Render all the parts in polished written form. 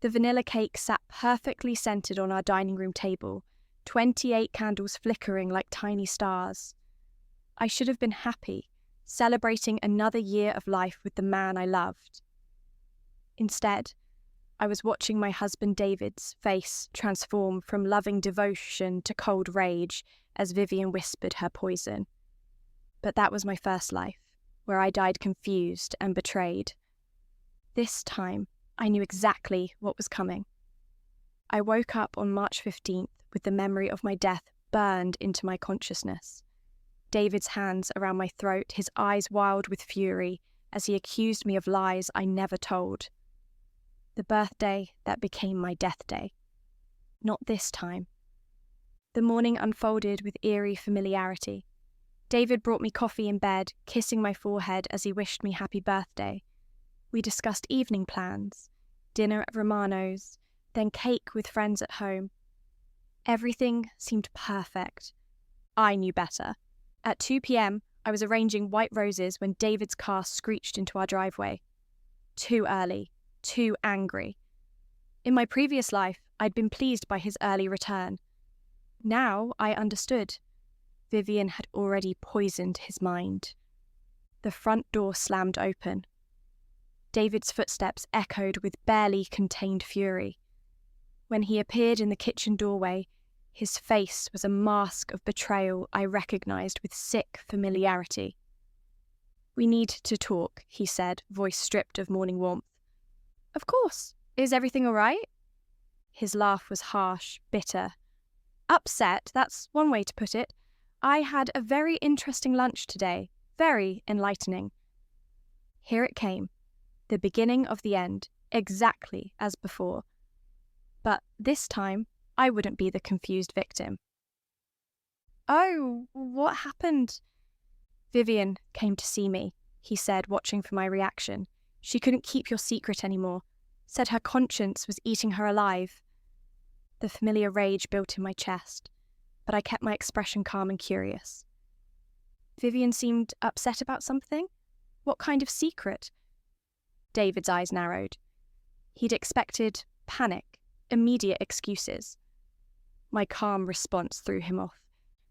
The vanilla cake sat perfectly centered on our dining room table, 28 candles flickering like tiny stars. I should have been happy, celebrating another year of life with the man I loved. Instead, I was watching my husband David's face transform from loving devotion to cold rage as Vivian whispered her poison. But that was my first life, where I died confused and betrayed. This time, I knew exactly what was coming. I woke up on March 15th with the memory of my death burned into my consciousness. David's hands around my throat, his eyes wild with fury as he accused me of lies I never told. The birthday that became my death day. Not this time. The morning unfolded with eerie familiarity. David brought me coffee in bed, kissing my forehead as he wished me happy birthday. We discussed evening plans, dinner at Romano's, then cake with friends at home. Everything seemed perfect. I knew better. At 2 p.m, I was arranging white roses when David's car screeched into our driveway. Too early, too angry. In my previous life, I'd been pleased by his early return. Now I understood. Vivian had already poisoned his mind. The front door slammed open. David's footsteps echoed with barely contained fury. When he appeared in the kitchen doorway, his face was a mask of betrayal I recognized with sick familiarity. "We need to talk," he said, voice stripped of morning warmth. "Of course. Is everything all right?" His laugh was harsh, bitter. "Upset, that's one way to put it. I had a very interesting lunch today. Very enlightening." Here it came. The beginning of the end, exactly as before. But this time, I wouldn't be the confused victim. "Oh, what happened?" "Vivian came to see me," he said, watching for my reaction. "She couldn't keep your secret anymore. Said her conscience was eating her alive." The familiar rage built in my chest, but I kept my expression calm and curious. "Vivian seemed upset about something? What kind of secret?" David's eyes narrowed. He'd expected panic, immediate excuses. My calm response threw him off.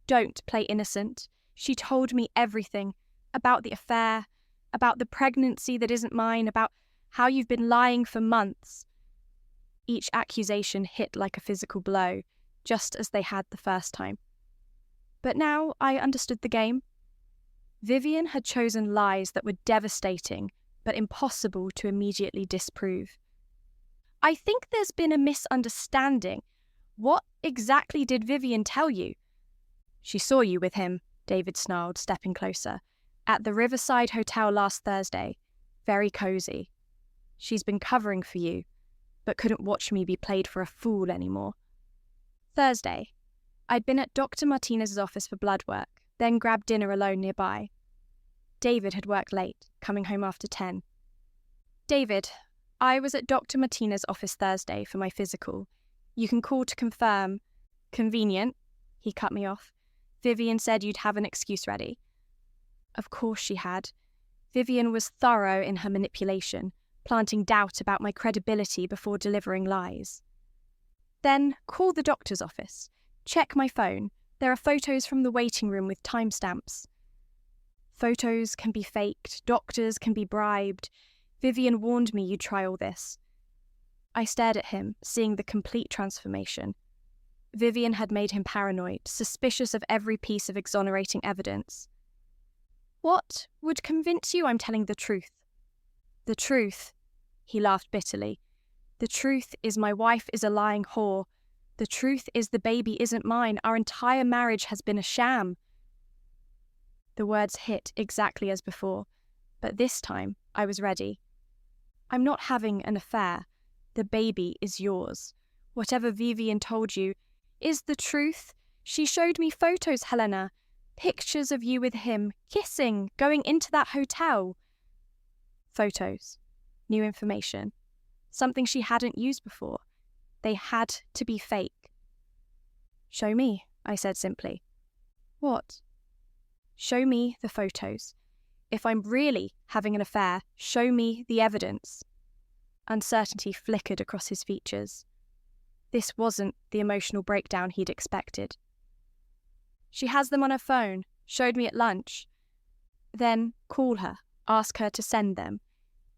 "Don't play innocent. She told me everything. About the affair, about the pregnancy that isn't mine, about how you've been lying for months." Each accusation hit like a physical blow, just as they had the first time. But now I understood the game. Vivian had chosen lies that were devastating, but impossible to immediately disprove. "I think there's been a misunderstanding. What exactly did Vivian tell you?" "She saw you with him," David snarled, stepping closer. "At the Riverside Hotel last Thursday. Very cozy. She's been covering for you, but couldn't watch me be played for a fool anymore." Thursday. I'd been at Dr. Martinez's office for blood work, then grabbed dinner alone nearby. David had worked late, coming home after 10. "David, I was at Dr. Martinez's office Thursday for my physical. You can call to confirm." "Convenient," he cut me off. "Vivian said you'd have an excuse ready." Of course she had. Vivian was thorough in her manipulation, planting doubt about my credibility before delivering lies. "Then call the doctor's office. Check my phone. There are photos from the waiting room with timestamps." Photos can be faked, doctors can be bribed. Vivian warned me you'd try all this. I stared at him, seeing the complete transformation. Vivian had made him paranoid, suspicious of every piece of exonerating evidence. "What would convince you I'm telling the truth?" "The truth," he laughed bitterly. "The truth is my wife is a lying whore. The truth is the baby isn't mine. Our entire marriage has been a sham." The words hit exactly as before, but this time I was ready. "I'm not having an affair. The baby is yours. Whatever Vivian told you is the truth. She showed me photos, Helena. Pictures of you with him, kissing, going into that hotel." Photos. New information. Something she hadn't used before. They had to be fake. "Show me," I said simply. "What?" "Show me the photos. If I'm really having an affair, show me the evidence." Uncertainty flickered across his features. This wasn't the emotional breakdown he'd expected. She has them on her phone, showed me at lunch. Then call her, ask her to send them.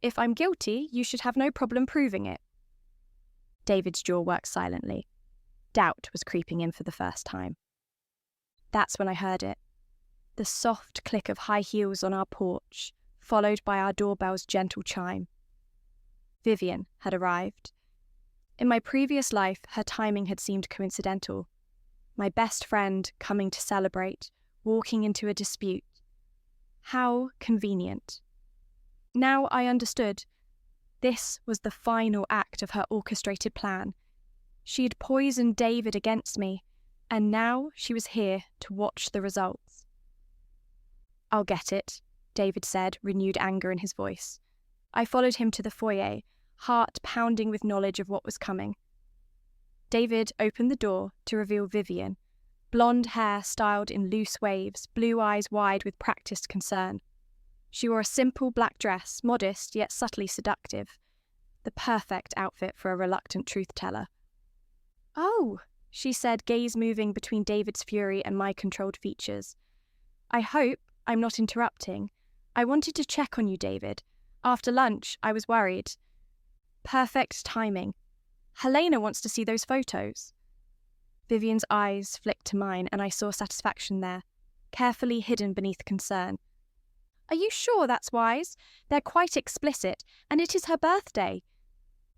If I'm guilty, you should have no problem proving it. David's jaw worked silently. Doubt was creeping in for the first time. That's when I heard it. The soft click of high heels on our porch, followed by our doorbell's gentle chime. Vivian had arrived. In my previous life, her timing had seemed coincidental. My best friend coming to celebrate, walking into a dispute. How convenient. Now I understood. This was the final act of her orchestrated plan. She had poisoned David against me, and now she was here to watch the results. I'll get it, David said, renewed anger in his voice. I followed him to the foyer, heart pounding with knowledge of what was coming. David opened the door to reveal Vivian, blonde hair styled in loose waves, blue eyes wide with practiced concern. She wore a simple black dress, modest yet subtly seductive, the perfect outfit for a reluctant truth-teller. "Oh," she said, gaze moving between David's fury and my controlled features. "I hope I'm not interrupting. I wanted to check on you, David. After lunch, I was worried." Perfect timing. Helena wants to see those photos. Vivian's eyes flicked to mine, and I saw satisfaction there, carefully hidden beneath concern. "Are you sure that's wise? They're quite explicit, and it is her birthday."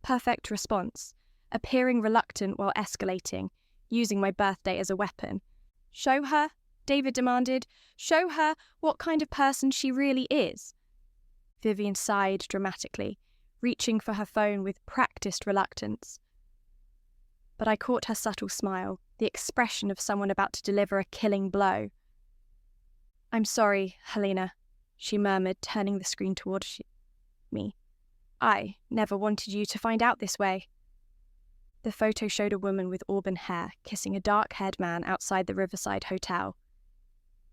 Perfect response, appearing reluctant while escalating, using my birthday as a weapon. "Show her," David demanded. "Show her what kind of person she really is." Vivian sighed dramatically, reaching for her phone with practiced reluctance. But I caught her subtle smile, the expression of someone about to deliver a killing blow. "I'm sorry, Helena," she murmured, turning the screen towards me. "I never wanted you to find out this way." The photo showed a woman with auburn hair kissing a dark-haired man outside the Riverside Hotel.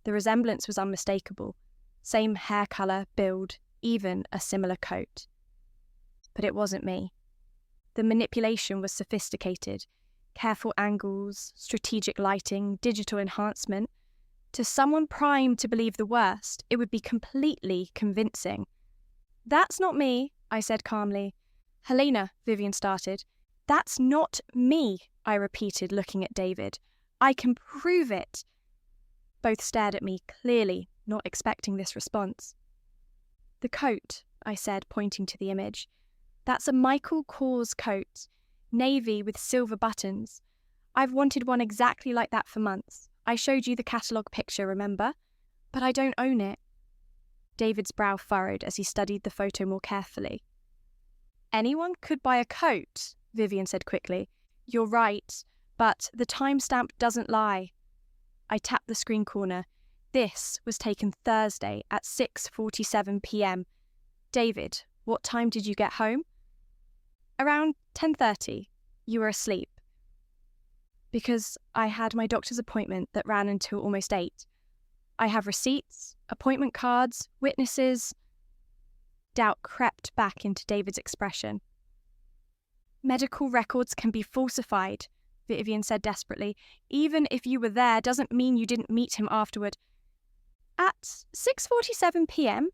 The resemblance was unmistakable. Same hair colour, build, even a similar coat. But it wasn't me. The manipulation was sophisticated. Careful angles, strategic lighting, digital enhancement. To someone primed to believe the worst, it would be completely convincing. "That's not me," I said calmly. "Helena," Vivian started. "That's not me," I repeated, looking at David. "I can prove it." Both stared at me, clearly not expecting this response. "The coat," I said, pointing to the image. "That's a Michael Kors coat, navy with silver buttons. I've wanted one exactly like that for months. I showed you the catalogue picture, remember? But I don't own it." David's brow furrowed as he studied the photo more carefully. "Anyone could buy a coat," Vivian said quickly. "You're right, but the timestamp doesn't lie." I tapped the screen corner. This was taken Thursday at 6:47 p.m. "David, what time did you get home?" "Around 10:30. You were asleep." "Because I had my doctor's appointment that ran until almost 8. I have receipts, appointment cards, witnesses." Doubt crept back into David's expression. "Medical records can be falsified," Vivian said desperately. "Even if you were there doesn't mean you didn't meet him afterward." "At 6:47 p.m,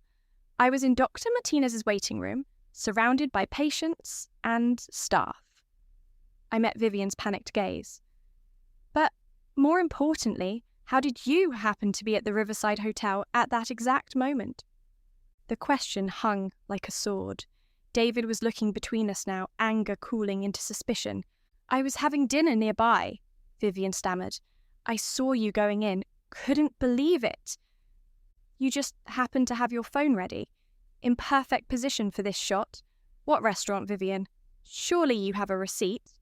I was in Dr. Martinez's waiting room, surrounded by patients and staff." I met Vivian's panicked gaze. "But more importantly, how did you happen to be at the Riverside Hotel at that exact moment?" The question hung like a sword. David was looking between us now, anger cooling into suspicion. "I was having dinner nearby," Vivian stammered. "I saw you going in. Couldn't believe it." "You just happened to have your phone ready. In perfect position for this shot. What restaurant, Vivian? Surely you have a receipt."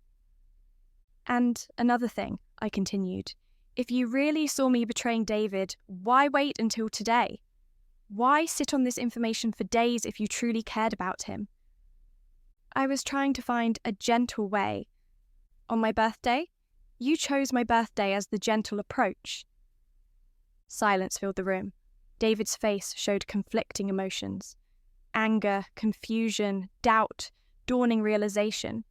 "And another thing," I continued. "If you really saw me betraying David, why wait until today? Why sit on this information for days if you truly cared about him?" "I was trying to find a gentle way. On my birthday, you chose my birthday as the gentle approach." Silence filled the room. David's face showed conflicting emotions. Anger, confusion, doubt, dawning realization.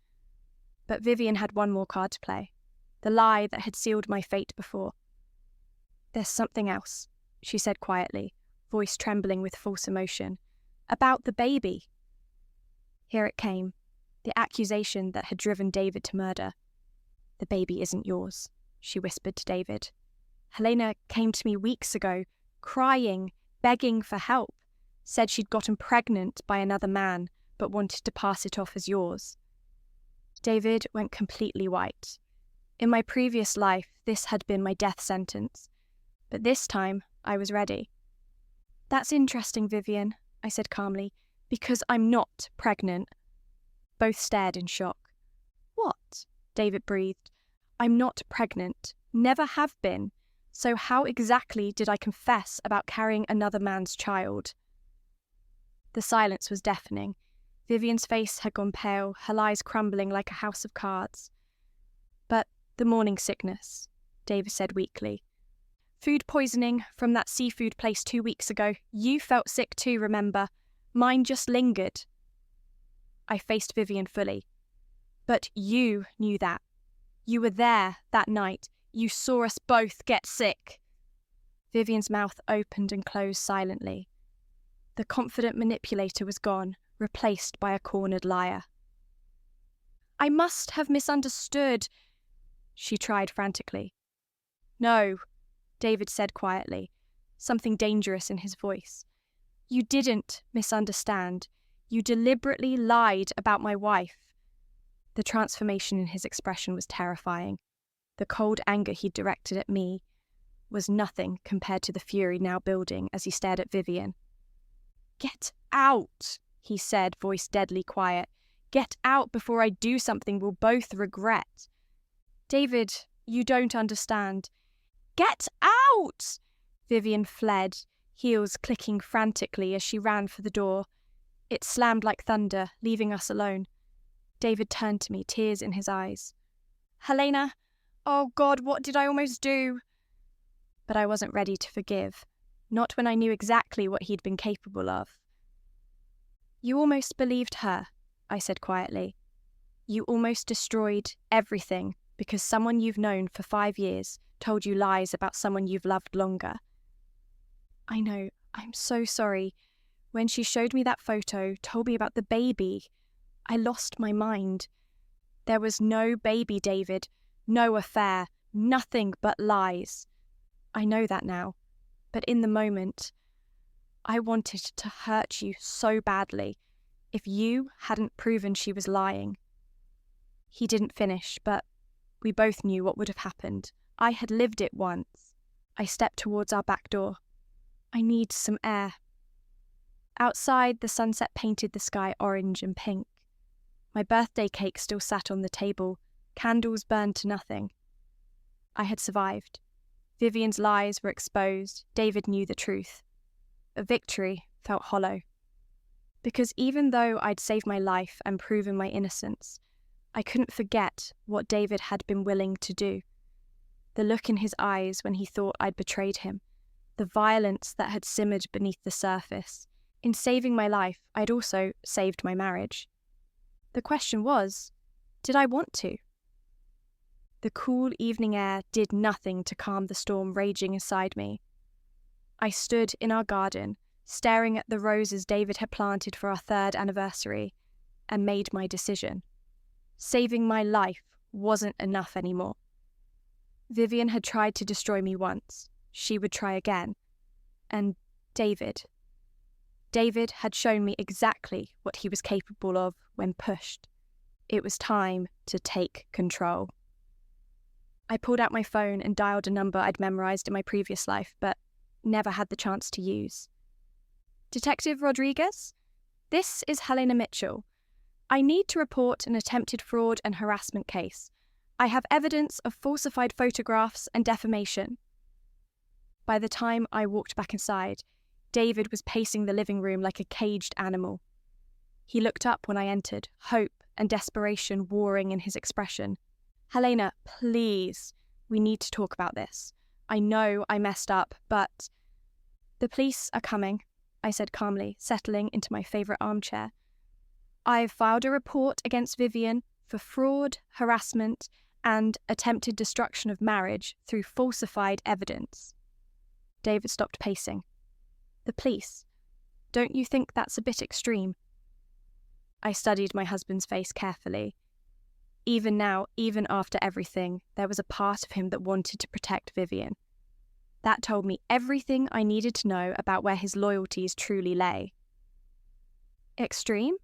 But Vivian had one more card to play, the lie that had sealed my fate before. "There's something else," she said quietly, voice trembling with false emotion. "About the baby." Here it came, the accusation that had driven David to murder. "The baby isn't yours," she whispered to David. "Helena came to me weeks ago, crying, begging for help, said she'd gotten pregnant by another man, but wanted to pass it off as yours." David went completely white. In my previous life, this had been my death sentence, but this time I was ready. "That's interesting, Vivian," I said calmly, "because I'm not pregnant." Both stared in shock. "What?" David breathed. "I'm not pregnant. Never have been. So how exactly did I confess about carrying another man's child?" The silence was deafening. Vivian's face had gone pale, her eyes crumbling like a house of cards. "But the morning sickness," David said weakly. "Food poisoning from that seafood place 2 weeks ago. You felt sick too, remember? Mine just lingered." I faced Vivian fully. "But you knew that. You were there that night. You saw us both get sick." Vivian's mouth opened and closed silently. The confident manipulator was gone, replaced by a cornered liar. "I must have misunderstood," she tried frantically. "No," David said quietly, something dangerous in his voice. "You didn't misunderstand. You deliberately lied about my wife." The transformation in his expression was terrifying. The cold anger he directed at me was nothing compared to the fury now building as he stared at Vivian. "Get out," he said, voice deadly quiet. "Get out before I do something we'll both regret." "David, you don't understand." "Get out!" Vivian fled, heels clicking frantically as she ran for the door. It slammed like thunder, leaving us alone. David turned to me, tears in his eyes. "Helena, oh God, what did I almost do?" But I wasn't ready to forgive, not when I knew exactly what he'd been capable of. "You almost believed her," I said quietly. "You almost destroyed everything because someone you've known for 5 years told you lies about someone you've loved longer." "I know, I'm so sorry. When she showed me that photo, told me about the baby, I lost my mind. There was no baby, David, no affair, nothing but lies. I know that now, but in the moment, I wanted to hurt you so badly if you hadn't proven she was lying." He didn't finish, but we both knew what would have happened. I had lived it once. I stepped towards our back door. "I need some air." Outside, the sunset painted the sky orange and pink. My birthday cake still sat on the table, candles burned to nothing. I had survived. Vivian's lies were exposed. David knew the truth. A victory felt hollow. Because even though I'd saved my life and proven my innocence, I couldn't forget what David had been willing to do. The look in his eyes when he thought I'd betrayed him, the violence that had simmered beneath the surface. In saving my life, I'd also saved my marriage. The question was, did I want to? The cool evening air did nothing to calm the storm raging inside me. I stood in our garden, staring at the roses David had planted for our 3rd anniversary, and made my decision. Saving my life wasn't enough anymore. Vivian had tried to destroy me once. She would try again. And David had shown me exactly what he was capable of when pushed. It was time to take control. I pulled out my phone and dialed a number I'd memorized in my previous life, but never had the chance to use. "Detective Rodriguez? This is Helena Mitchell. I need to report an attempted fraud and harassment case. I have evidence of falsified photographs and defamation." By the time I walked back inside, David was pacing the living room like a caged animal. He looked up when I entered, hope and desperation warring in his expression. "Helena, please, we need to talk about this. I know I messed up, but—" "The police are coming," I said calmly, settling into my favourite armchair. I've filed a report against Vivian for fraud, harassment, and attempted destruction of marriage through falsified evidence. David stopped pacing. The police? Don't you think that's a bit extreme? I studied my husband's face carefully. Even now, even after everything, there was a part of him that wanted to protect Vivian. That told me everything I needed to know about where his loyalties truly lay. Extreme?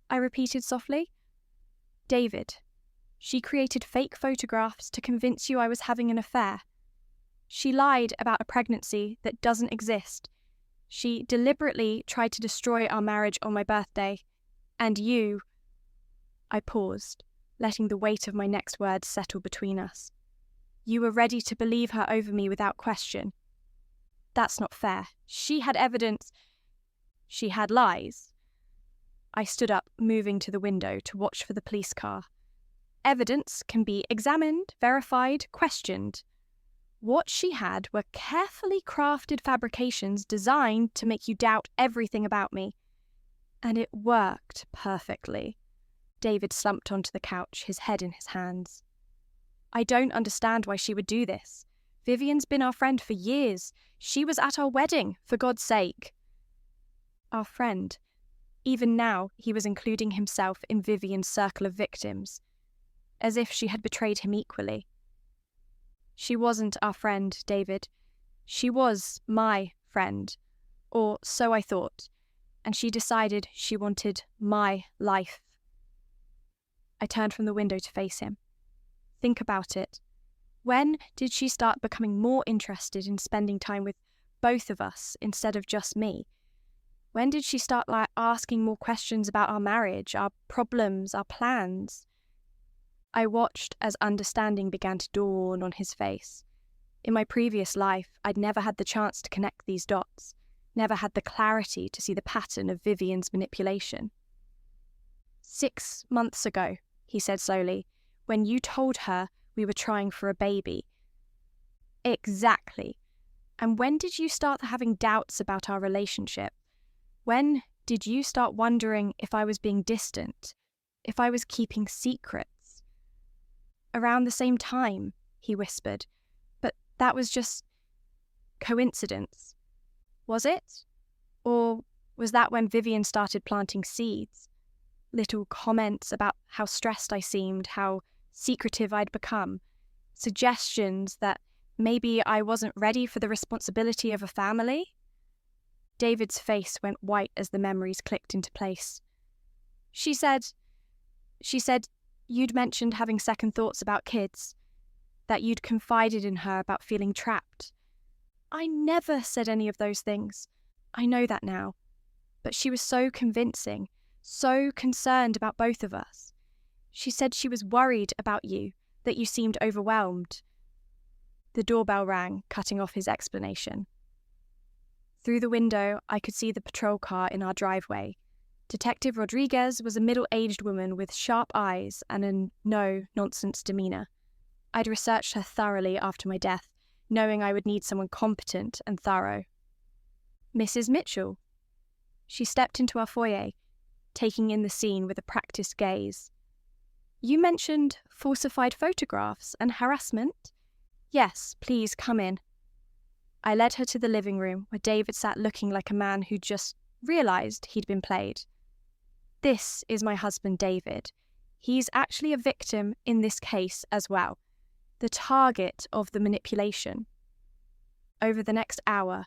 I repeated softly. David, she created fake photographs to convince you I was having an affair. She lied about a pregnancy that doesn't exist. She deliberately tried to destroy our marriage on my birthday. And you... I paused, letting the weight of my next words settle between us. You were ready to believe her over me without question. That's not fair. She had evidence. She had lies. I stood up, moving to the window to watch for the police car. Evidence can be examined, verified, questioned. What she had were carefully crafted fabrications designed to make you doubt everything about me. And it worked perfectly. David slumped onto the couch, his head in his hands. I don't understand why she would do this. Vivian's been our friend for years. She was at our wedding, for God's sake. Our friend. Even now, he was including himself in Vivian's circle of victims, as if she had betrayed him equally. She wasn't our friend, David. She was my friend, or so I thought, and she decided she wanted my life. I turned from the window to face him. Think about it. When did she start becoming more interested in spending time with both of us instead of just me? When did she start asking more questions about our marriage, our problems, our plans? I watched as understanding began to dawn on his face. In my previous life, I'd never had the chance to connect these dots, never had the clarity to see the pattern of Vivian's manipulation. 6 months ago, he said slowly, when you told her we were trying for a baby. Exactly. And when did you start having doubts about our relationship? When did you start wondering if I was being distant, if I was keeping secrets? Around the same time, he whispered, but that was just coincidence. Was it? Or was that when Vivian started planting seeds? Little comments about how stressed I seemed, how secretive I'd become, suggestions that maybe I wasn't ready for the responsibility of a family? David's face went white as the memories clicked into place. She said, you'd mentioned having second thoughts about kids, that you'd confided in her about feeling trapped. I never said any of those things. I know that now. But she was so convincing, so concerned about both of us. She said she was worried about you, that you seemed overwhelmed. The doorbell rang, cutting off his explanation. Through the window, I could see the patrol car in our driveway. Detective Rodriguez was a middle-aged woman with sharp eyes and a no-nonsense demeanour. I'd researched her thoroughly after my death, knowing I would need someone competent and thorough. Mrs. Mitchell. She stepped into our foyer, taking in the scene with a practiced gaze. You mentioned falsified photographs and harassment? Yes, please come in. I led her to the living room where David sat looking like a man who'd just realised he'd been played. This is my husband, David. He's actually a victim in this case as well, the target of the manipulation. Over the next hour,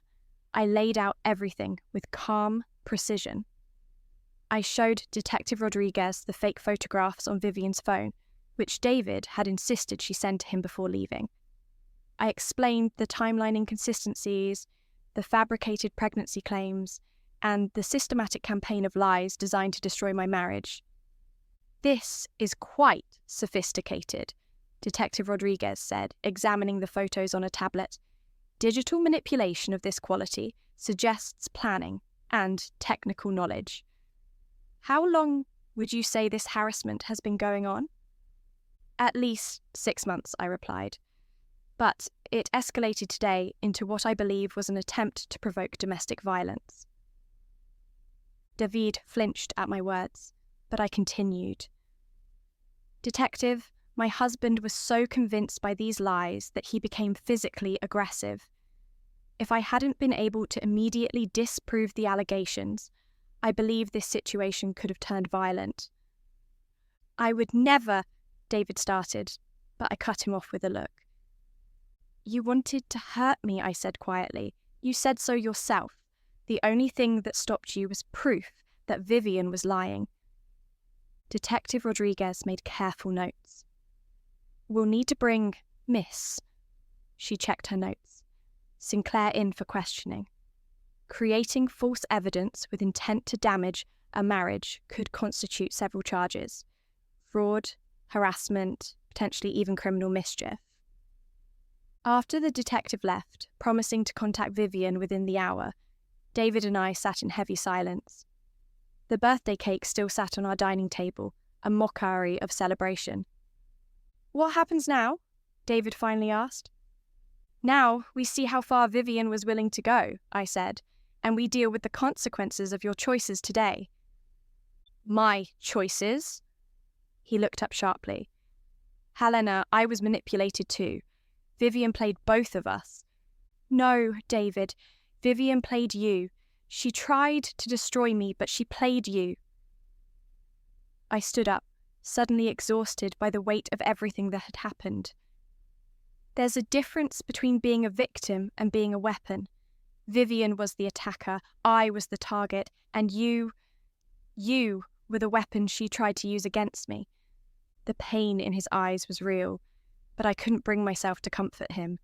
I laid out everything with calm precision. I showed Detective Rodriguez the fake photographs on Vivian's phone, which David had insisted she send to him before leaving. I explained the timeline inconsistencies, the fabricated pregnancy claims, and the systematic campaign of lies designed to destroy my marriage. This is quite sophisticated, Detective Rodriguez said, examining the photos on a tablet. Digital manipulation of this quality suggests planning and technical knowledge. How long would you say this harassment has been going on? At least 6 months, I replied. But it escalated today into what I believe was an attempt to provoke domestic violence. David flinched at my words. but I continued. Detective, my husband was so convinced by these lies that he became physically aggressive. If I hadn't been able to immediately disprove the allegations, I believe this situation could have turned violent. I would never, David started, but I cut him off with a look. You wanted to hurt me, I said quietly. You said so yourself. The only thing that stopped you was proof that Vivian was lying. Detective Rodriguez made careful notes. We'll need to bring Miss. She checked her notes. Sinclair in for questioning. Creating false evidence with intent to damage a marriage could constitute several charges. Fraud, harassment, potentially even criminal mischief. After the detective left, promising to contact Vivian within the hour, David and I sat in heavy silence. The birthday cake still sat on our dining table, a mockery of celebration. What happens now? David finally asked. Now we see how far Vivian was willing to go, I said, and we deal with the consequences of your choices today. My choices? He looked up sharply. Helena, I was manipulated too. Vivian played both of us. No, David, Vivian played you. She tried to destroy me, but she played you. I stood up, suddenly exhausted by the weight of everything that had happened. There's a difference between being a victim and being a weapon. Vivian was the attacker, I was the target, and you were the weapon she tried to use against me. The pain in his eyes was real, but I couldn't bring myself to comfort him.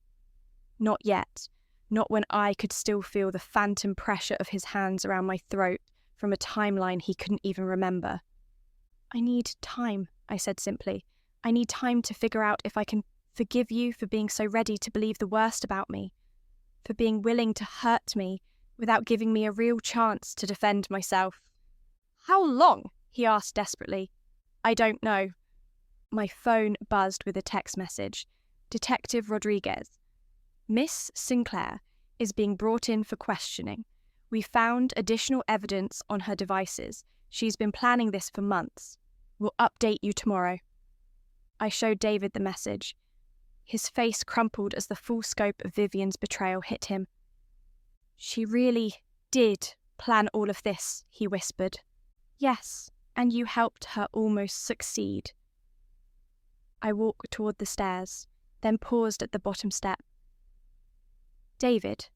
Not yet, not when I could still feel the phantom pressure of his hands around my throat from a timeline he couldn't even remember. I need time, I said simply. I need time to figure out if I can forgive you for being so ready to believe the worst about me, for being willing to hurt me without giving me a real chance to defend myself. How long? He asked desperately. I don't know. My phone buzzed with a text message. Detective Rodriguez. Miss Sinclair is being brought in for questioning. We found additional evidence on her devices. She's been planning this for months. We'll update you tomorrow. I showed David the message. His face crumpled as the full scope of Vivian's betrayal hit him. She really did plan all of this, he whispered. Yes, and you helped her almost succeed. I walked toward the stairs, then paused at the bottom step. David,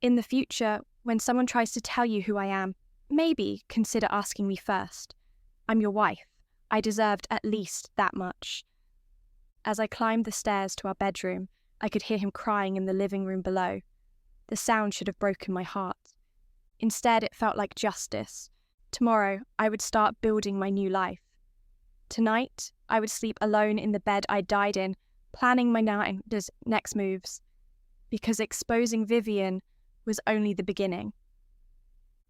in the future, when someone tries to tell you who I am, maybe consider asking me first. I'm your wife. I deserved at least that much. As I climbed the stairs to our bedroom, I could hear him crying in the living room below. The sound should have broken my heart. Instead, it felt like justice. Tomorrow, I would start building my new life. Tonight, I would sleep alone in the bed I died in, planning my next moves. Because exposing Vivian was only the beginning.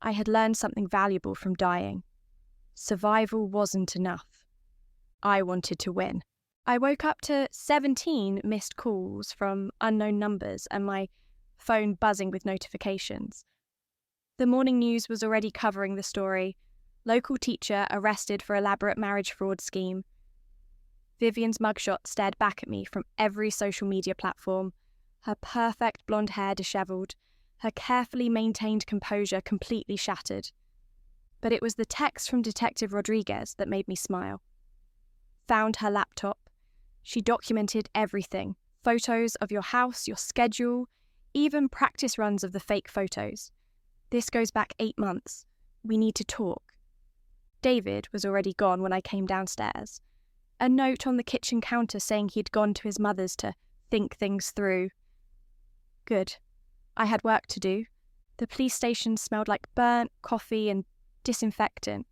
I had learned something valuable from dying. Survival wasn't enough. I wanted to win. I woke up to 17 missed calls from unknown numbers and my phone buzzing with notifications. The morning news was already covering the story. Local teacher arrested for elaborate marriage fraud scheme. Vivian's mugshot stared back at me from every social media platform, her perfect blonde hair dishevelled, her carefully maintained composure completely shattered. But it was the text from Detective Rodriguez that made me smile. Found her laptop. She documented everything. Photos of your house, your schedule, even practice runs of the fake photos. This goes back 8 months. We need to talk. David was already gone when I came downstairs. A note on the kitchen counter saying he'd gone to his mother's to think things through. Good. I had work to do. The police station smelled like burnt coffee and disinfectant.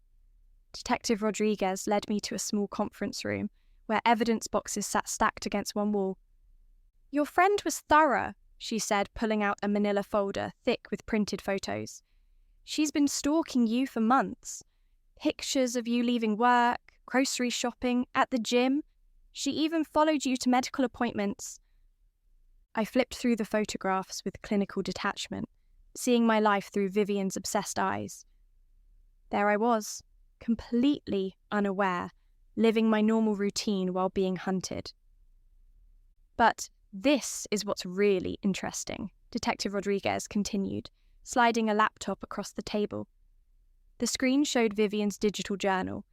Detective Rodriguez led me to a small conference room where evidence boxes sat stacked against one wall. Your friend was thorough, she said, pulling out a manila folder thick with printed photos. She's been stalking you for months. Pictures of you leaving work, grocery shopping, at the gym. She even followed you to medical appointments. I flipped through the photographs with clinical detachment, seeing my life through Vivian's obsessed eyes. There I was, completely unaware, living my normal routine while being hunted. But this is what's really interesting, Detective Rodriguez continued, sliding a laptop across the table. The screen showed Vivian's digital journal,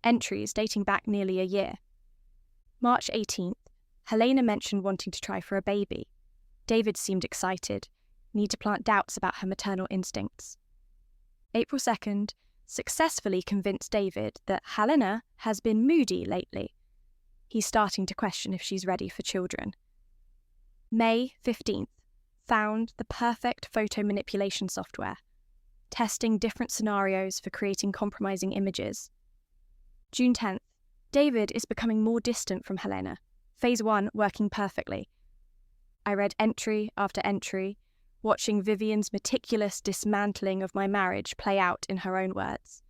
entries dating back nearly a year. March 18th, Helena mentioned wanting to try for a baby. David seemed excited, need to plant doubts about her maternal instincts. April 2nd, successfully convinced David that Helena has been moody lately. He's starting to question if she's ready for children. May 15th, found the perfect photo manipulation software, testing different scenarios for creating compromising images. June 10th, David is becoming more distant from Helena, phase 1 working perfectly. I read entry after entry, watching Vivian's meticulous dismantling of my marriage play out in her own words.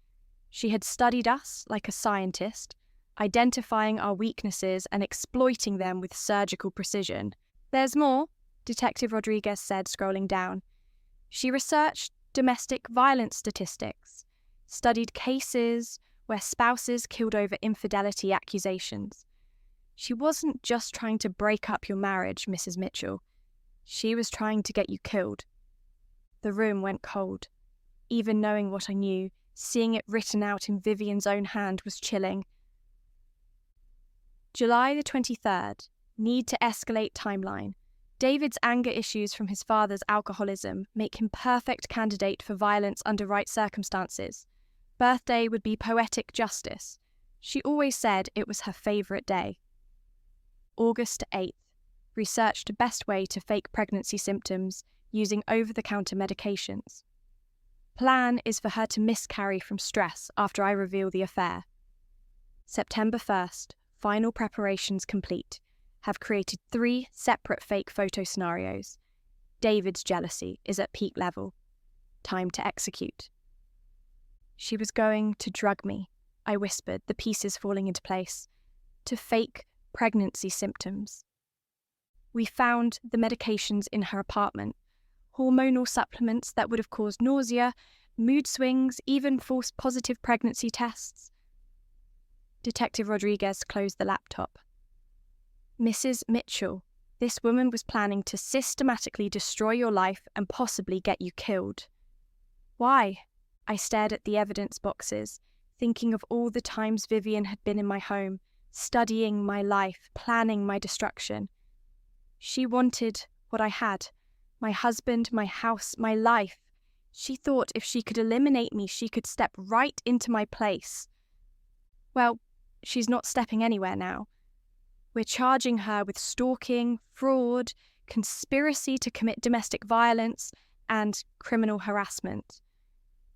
She had studied us like a scientist, identifying our weaknesses and exploiting them with surgical precision. There's more, Detective Rodriguez said, scrolling down. She researched domestic violence statistics, studied cases where spouses killed over infidelity accusations. She wasn't just trying to break up your marriage, Mrs. Mitchell. She was trying to get you killed. The room went cold. Even knowing what I knew, seeing it written out in Vivian's own hand was chilling. July the 23rd. Need to escalate timeline. David's anger issues from his father's alcoholism make him perfect candidate for violence under right circumstances. Birthday would be poetic justice. She always said it was her favourite day. August 8th. Researched best way to fake pregnancy symptoms using over-the-counter medications. Plan is for her to miscarry from stress after I reveal the affair. September 1st. Final preparations complete. Have created 3 separate fake photo scenarios. David's jealousy is at peak level. Time to execute. She was going to drug me, I whispered, the pieces falling into place, to fake pregnancy symptoms. We found the medications in her apartment, hormonal supplements that would have caused nausea, mood swings, even false positive pregnancy tests. Detective Rodriguez closed the laptop. Mrs. Mitchell, this woman was planning to systematically destroy your life and possibly get you killed. Why? I stared at the evidence boxes, thinking of all the times Vivian had been in my home, studying my life, planning my destruction. She wanted what I had, my husband, my house, my life. She thought if she could eliminate me, she could step right into my place. Well, she's not stepping anywhere now. We're charging her with stalking, fraud, conspiracy to commit domestic violence, and criminal harassment.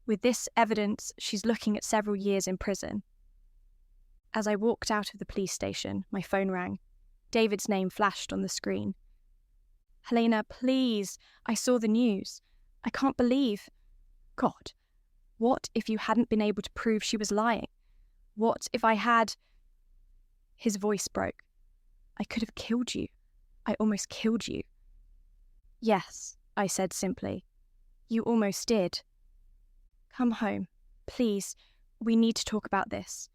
With this evidence, she's looking at several years in prison. As I walked out of the police station, my phone rang. David's name flashed on the screen. Helena, please, I saw the news. I can't believe. God, what if you hadn't been able to prove she was lying? What if I had... His voice broke. I could have killed you. I almost killed you. Yes, I said simply. You almost did. Come home. Please, we need to talk about this.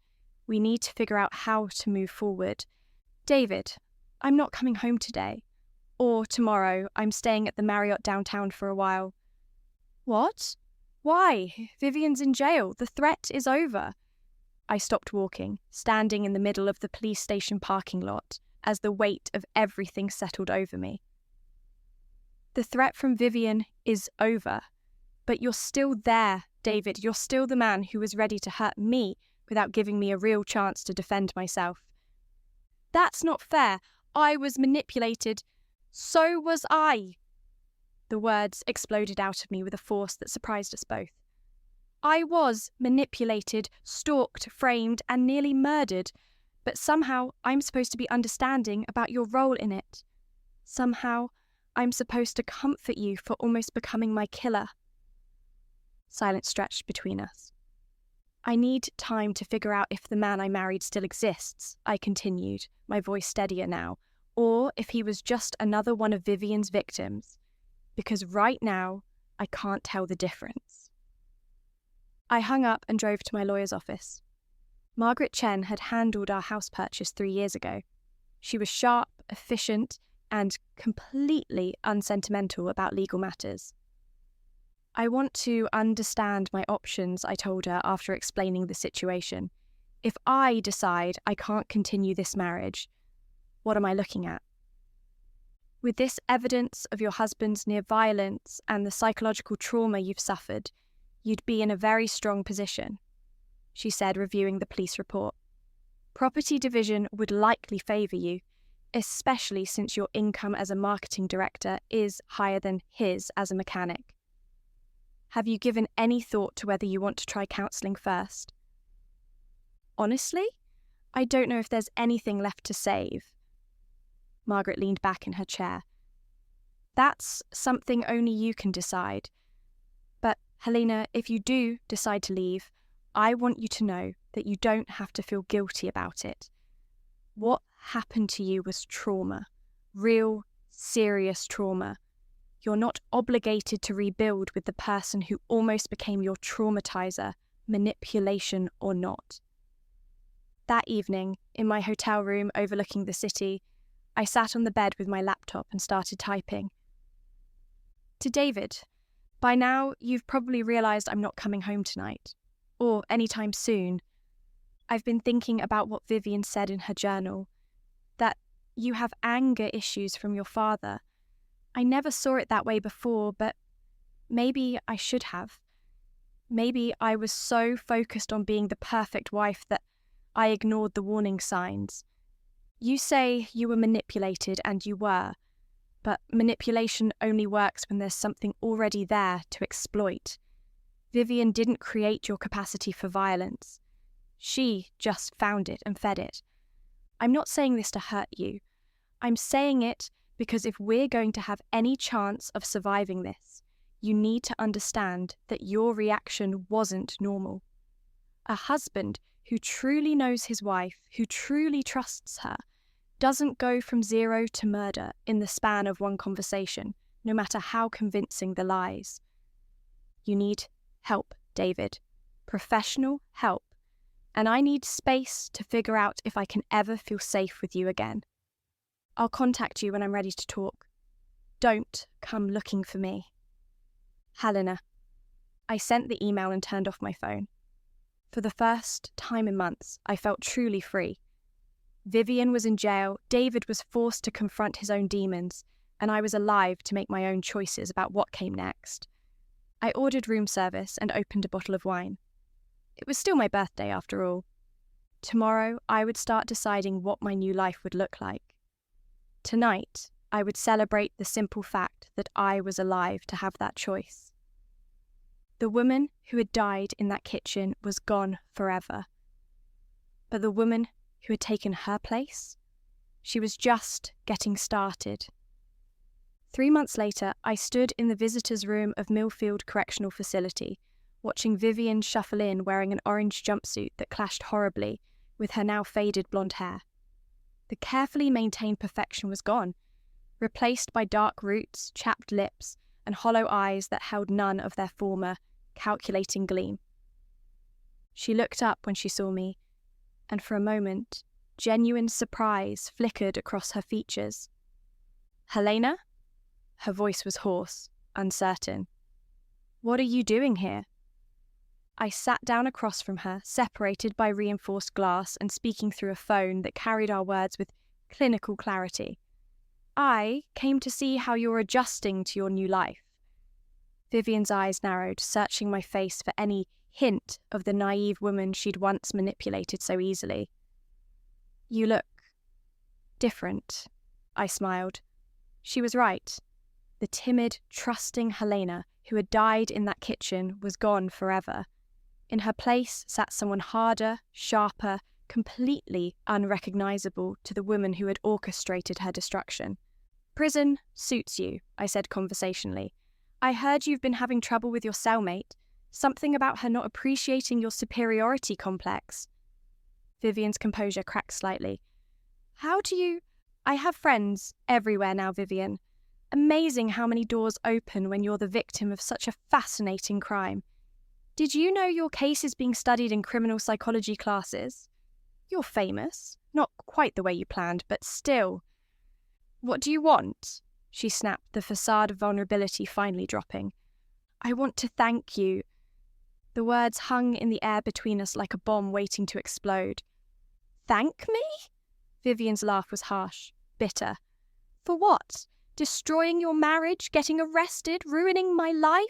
We need to figure out how to move forward. David, I'm not coming home today. Or tomorrow, I'm staying at the Marriott downtown for a while. What? Why? Vivian's in jail. The threat is over. I stopped walking, standing in the middle of the police station parking lot, as the weight of everything settled over me. The threat from Vivian is over, but you're still there, David. You're still the man who was ready to hurt me without giving me a real chance to defend myself. That's not fair. I was manipulated. So was I. The words exploded out of me with a force that surprised us both. I was manipulated, stalked, framed, and nearly murdered, but somehow I'm supposed to be understanding about your role in it. Somehow I'm supposed to comfort you for almost becoming my killer. Silence stretched between us. I need time to figure out if the man I married still exists, I continued, my voice steadier now, or if he was just another one of Vivian's victims, because right now I can't tell the difference. I hung up and drove to my lawyer's office. Margaret Chen had handled our house purchase 3 years ago. She was sharp, efficient, and completely unsentimental about legal matters. I want to understand my options, I told her after explaining the situation. If I decide I can't continue this marriage, what am I looking at? With this evidence of your husband's near violence and the psychological trauma you've suffered, you'd be in a very strong position, she said, reviewing the police report. Property division would likely favour you, especially since your income as a marketing director is higher than his as a mechanic. Have you given any thought to whether you want to try counselling first? Honestly, I don't know if there's anything left to save. Margaret leaned back in her chair. That's something only you can decide. But, Helena, if you do decide to leave, I want you to know that you don't have to feel guilty about it. What happened to you was trauma. Real, serious trauma. You're not obligated to rebuild with the person who almost became your traumatizer, manipulation or not. That evening, in my hotel room overlooking the city, I sat on the bed with my laptop and started typing. To David, by now you've probably realised I'm not coming home tonight, or anytime soon. I've been thinking about what Vivian said in her journal, that you have anger issues from your father. I never saw it that way before, but maybe I should have. Maybe I was so focused on being the perfect wife that I ignored the warning signs. You say you were manipulated, and you were, but manipulation only works when there's something already there to exploit. Vivian didn't create your capacity for violence. She just found it and fed it. I'm not saying this to hurt you. I'm saying it because if we're going to have any chance of surviving this, you need to understand that your reaction wasn't normal. A husband who truly knows his wife, who truly trusts her, doesn't go from zero to murder in the span of one conversation, no matter how convincing the lies. You need help, David. Professional help. And I need space to figure out if I can ever feel safe with you again. I'll contact you when I'm ready to talk. Don't come looking for me. Helena. I sent the email and turned off my phone. For the first time in months, I felt truly free. Vivian was in jail, David was forced to confront his own demons, and I was alive to make my own choices about what came next. I ordered room service and opened a bottle of wine. It was still my birthday after all. Tomorrow, I would start deciding what my new life would look like. Tonight, I would celebrate the simple fact that I was alive to have that choice. The woman who had died in that kitchen was gone forever. But the woman who had taken her place, she was just getting started. 3 months later, I stood in the visitors' room of Millfield Correctional Facility, watching Vivian shuffle in wearing an orange jumpsuit that clashed horribly with her now faded blonde hair. The carefully maintained perfection was gone, replaced by dark roots, chapped lips, and hollow eyes that held none of their former, calculating gleam. She looked up when she saw me, and for a moment, genuine surprise flickered across her features. Helena? Her voice was hoarse, uncertain. What are you doing here? I sat down across from her, separated by reinforced glass and speaking through a phone that carried our words with clinical clarity. I came to see how you're adjusting to your new life. Vivian's eyes narrowed, searching my face for any hint of the naive woman she'd once manipulated so easily. You look different, I smiled. She was right. The timid, trusting Helena, who had died in that kitchen, was gone forever. In her place sat someone harder, sharper, completely unrecognisable to the woman who had orchestrated her destruction. Prison suits you, I said conversationally. I heard you've been having trouble with your cellmate. Something about her not appreciating your superiority complex. Vivian's composure cracked slightly. How do you... I have friends everywhere now, Vivian. Amazing how many doors open when you're the victim of such a fascinating crime. Did you know your case is being studied in criminal psychology classes? You're famous. Not quite the way you planned, but still. What do you want? She snapped, the facade of vulnerability finally dropping. I want to thank you. The words hung in the air between us like a bomb waiting to explode. Thank me? Vivian's laugh was harsh, bitter. For what? Destroying your marriage, getting arrested, ruining my life?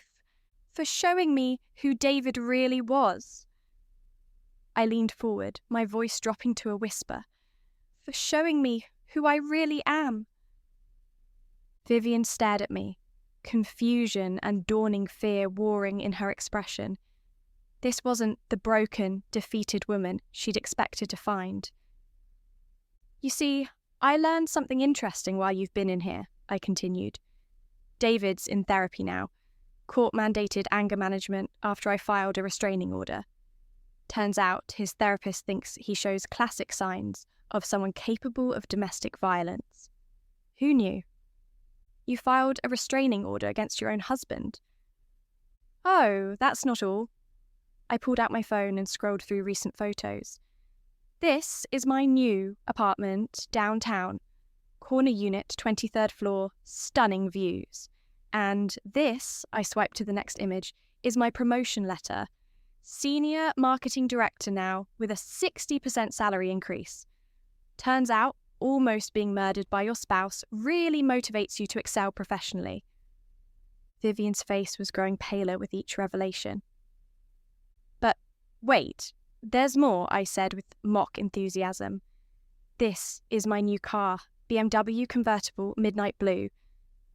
For showing me who David really was. I leaned forward, my voice dropping to a whisper. For showing me who I really am. Vivian stared at me, confusion and dawning fear warring in her expression. This wasn't the broken, defeated woman she'd expected to find. You see, I learned something interesting while you've been in here, I continued. David's in therapy now. Court-mandated anger management after I filed a restraining order. Turns out his therapist thinks he shows classic signs of someone capable of domestic violence. Who knew? You filed a restraining order against your own husband. Oh, that's not all. I pulled out my phone and scrolled through recent photos. This is my new apartment downtown. Corner unit, 23rd floor, stunning views. And this, I swiped to the next image, is my promotion letter. Senior marketing director now, with a 60% salary increase. Turns out, almost being murdered by your spouse really motivates you to excel professionally. Vivian's face was growing paler with each revelation. But wait, there's more, I said with mock enthusiasm. This is my new car, BMW convertible, midnight blue.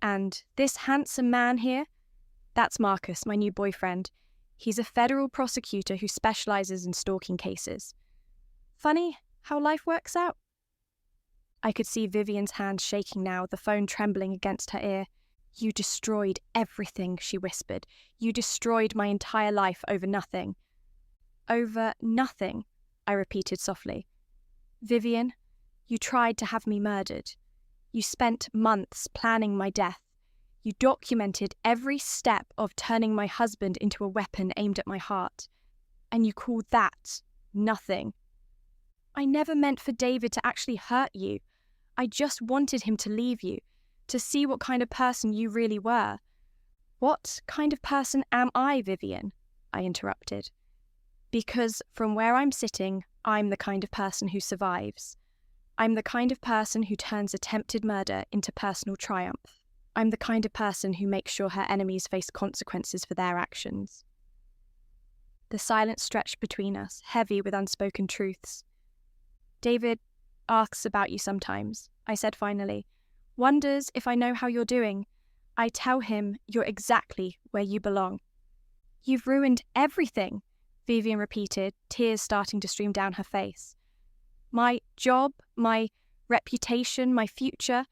And this handsome man here, that's Marcus, my new boyfriend. He's a federal prosecutor who specializes in stalking cases. Funny how life works out. I could see Vivian's hand shaking now, the phone trembling against her ear. You destroyed everything, she whispered. You destroyed my entire life over nothing. Over nothing, I repeated softly. Vivian, you tried to have me murdered. You spent months planning my death. You documented every step of turning my husband into a weapon aimed at my heart. And you called that nothing. I never meant for David to actually hurt you. I just wanted him to leave you, to see what kind of person you really were. What kind of person am I, Vivian? I interrupted. Because from where I'm sitting, I'm the kind of person who survives. I'm the kind of person who turns attempted murder into personal triumph. I'm the kind of person who makes sure her enemies face consequences for their actions. The silence stretched between us, heavy with unspoken truths. David asks about you sometimes, I said finally. Wonders if I know how you're doing. I tell him you're exactly where you belong. You've ruined everything, Vivian repeated, tears starting to stream down her face. My job, my reputation, my future.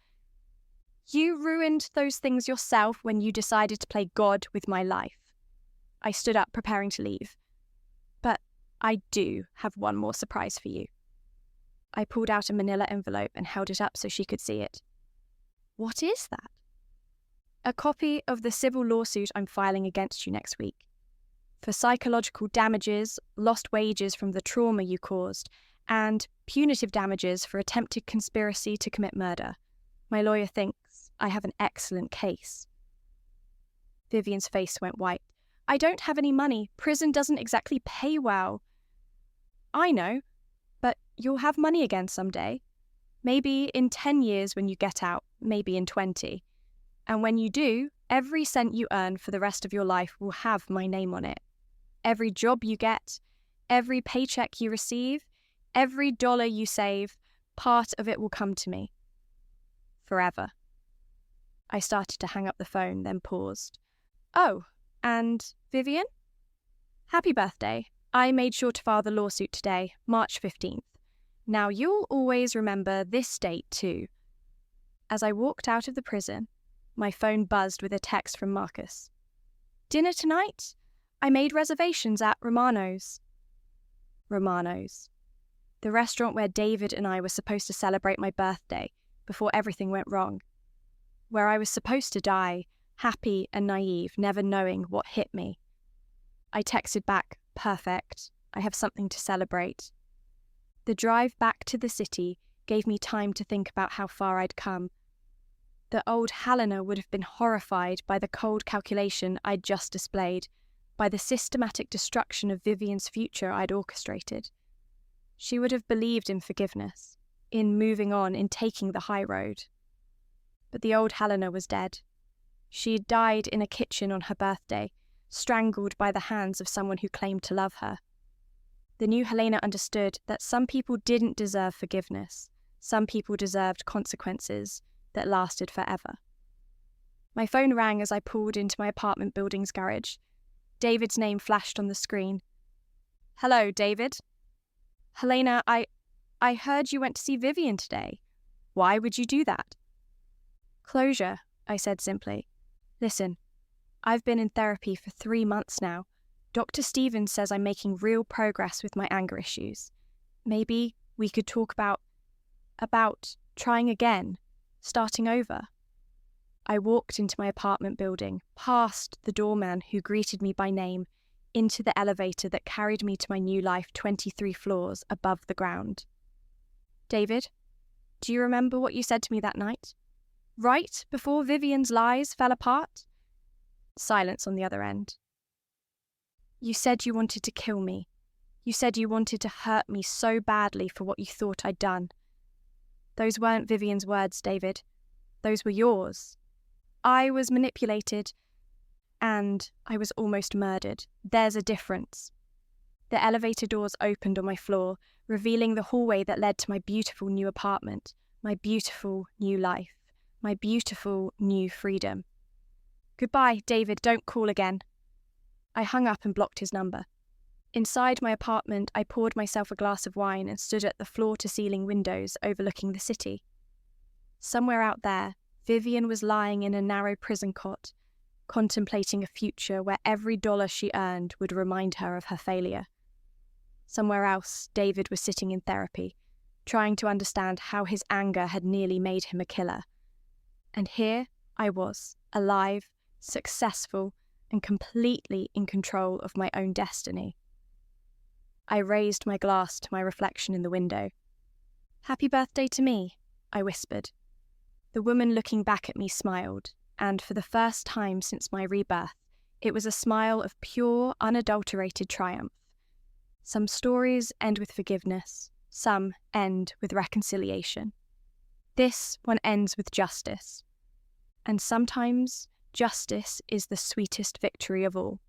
You ruined those things yourself when you decided to play God with my life. I stood up, preparing to leave. But I do have one more surprise for you. I pulled out a manila envelope and held it up so she could see it. What is that? A copy of the civil lawsuit I'm filing against you next week. For psychological damages, lost wages from the trauma you caused, and punitive damages for attempted conspiracy to commit murder. My lawyer thinks I have an excellent case. Vivian's face went white. I don't have any money. Prison doesn't exactly pay well. I know, but you'll have money again someday. Maybe in 10 years when you get out, maybe in 20. And when you do, every cent you earn for the rest of your life will have my name on it. Every job you get, every paycheck you receive, every dollar you save, part of it will come to me. Forever. I started to hang up the phone, then paused. Oh, and Vivian? Happy birthday. I made sure to file the lawsuit today, March 15th. Now you'll always remember this date too. As I walked out of the prison, my phone buzzed with a text from Marcus. Dinner tonight? I made reservations at Romano's. Romano's. The restaurant where David and I were supposed to celebrate my birthday before everything went wrong. Where I was supposed to die, happy and naive, never knowing what hit me. I texted back, "Perfect. I have something to celebrate." The drive back to the city gave me time to think about how far I'd come. The old Helena would have been horrified by the cold calculation I'd just displayed, by the systematic destruction of Vivian's future I'd orchestrated. She would have believed in forgiveness, in moving on, in taking the high road. But the old Helena was dead. She had died in a kitchen on her birthday, strangled by the hands of someone who claimed to love her. The new Helena understood that some people didn't deserve forgiveness. Some people deserved consequences that lasted forever. My phone rang as I pulled into my apartment building's garage. David's name flashed on the screen. "Hello, David." "Helena, I heard you went to see Vivian today. Why would you do that?" "Closure," I said simply. "Listen, I've been in therapy for 3 months now. Dr. Stevens says I'm making real progress with my anger issues. Maybe we could talk about trying again, starting over." I walked into my apartment building, past the doorman who greeted me by name, into the elevator that carried me to my new life 23 floors above the ground. "David, do you remember what you said to me that night? Right before Vivian's lies fell apart?" Silence on the other end. "You said you wanted to kill me. You said you wanted to hurt me so badly for what you thought I'd done. Those weren't Vivian's words, David. Those were yours. I was manipulated, and I was almost murdered. There's a difference." The elevator doors opened on my floor, revealing the hallway that led to my beautiful new apartment, my beautiful new life, my beautiful new freedom. "Goodbye, David, don't call again." I hung up and blocked his number. Inside my apartment, I poured myself a glass of wine and stood at the floor-to-ceiling windows overlooking the city. Somewhere out there, Vivian was lying in a narrow prison cot, contemplating a future where every dollar she earned would remind her of her failure. Somewhere else, David was sitting in therapy, trying to understand how his anger had nearly made him a killer. And here I was, alive, successful, and completely in control of my own destiny. I raised my glass to my reflection in the window. "Happy birthday to me," I whispered. The woman looking back at me smiled, and for the first time since my rebirth, it was a smile of pure, unadulterated triumph. Some stories end with forgiveness, some end with reconciliation. This one ends with justice. And sometimes justice is the sweetest victory of all.